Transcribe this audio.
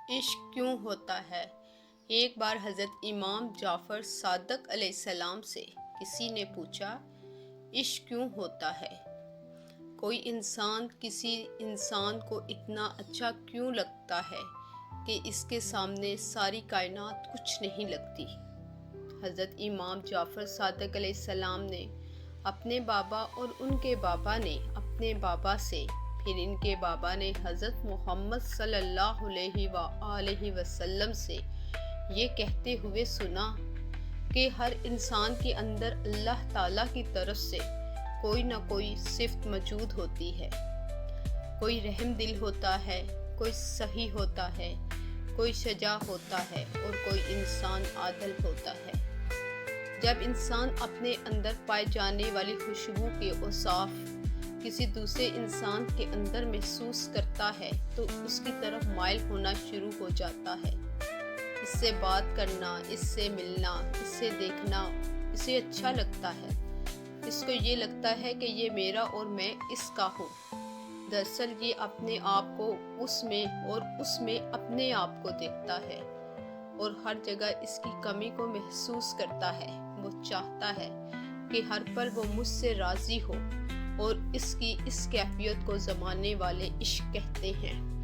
عشق کیوں ہوتا ہے؟ ایک بار حضرت امام جعفر صادق علیہ السلام سے کسی نے پوچھا، عشق کیوں ہوتا ہے؟ کوئی انسان کسی انسان کو اتنا اچھا کیوں لگتا ہے کہ اس کے سامنے ساری کائنات کچھ نہیں لگتی؟ حضرت امام جعفر صادق علیہ السلام نے اپنے بابا اور ان کے بابا نے اپنے بابا سے، پھر ان کے بابا نے حضرت محمد صلی اللہ علیہ وآلہ وسلم سے یہ کہتے ہوئے سنا کہ ہر انسان کے اندر اللہ تعالیٰ کی طرف سے کوئی نہ کوئی صفت موجود ہوتی ہے۔ کوئی رحم دل ہوتا ہے، کوئی سخی ہوتا ہے، کوئی شجاع ہوتا ہے اور کوئی انسان عادل ہوتا ہے۔ جب انسان اپنے اندر پائے جانے والی خوشبو کے اوصاف کسی دوسرے انسان کے اندر محسوس کرتا ہے تو اس کی طرف مائل ہونا شروع ہو جاتا ہے۔ اس سے بات کرنا، اس سے ملنا، اس سے دیکھنا اسے اچھا لگتا ہے۔ اس کو یہ لگتا ہے کہ یہ میرا اور میں اس کا ہوں۔ دراصل یہ اپنے آپ کو اس میں اور اس میں اپنے آپ کو دیکھتا ہے اور ہر جگہ اس کی کمی کو محسوس کرتا ہے۔ وہ چاہتا ہے کہ ہر پل وہ مجھ سے راضی ہو، اور اس کی اس کیفیت کو زمانے والے عشق کہتے ہیں۔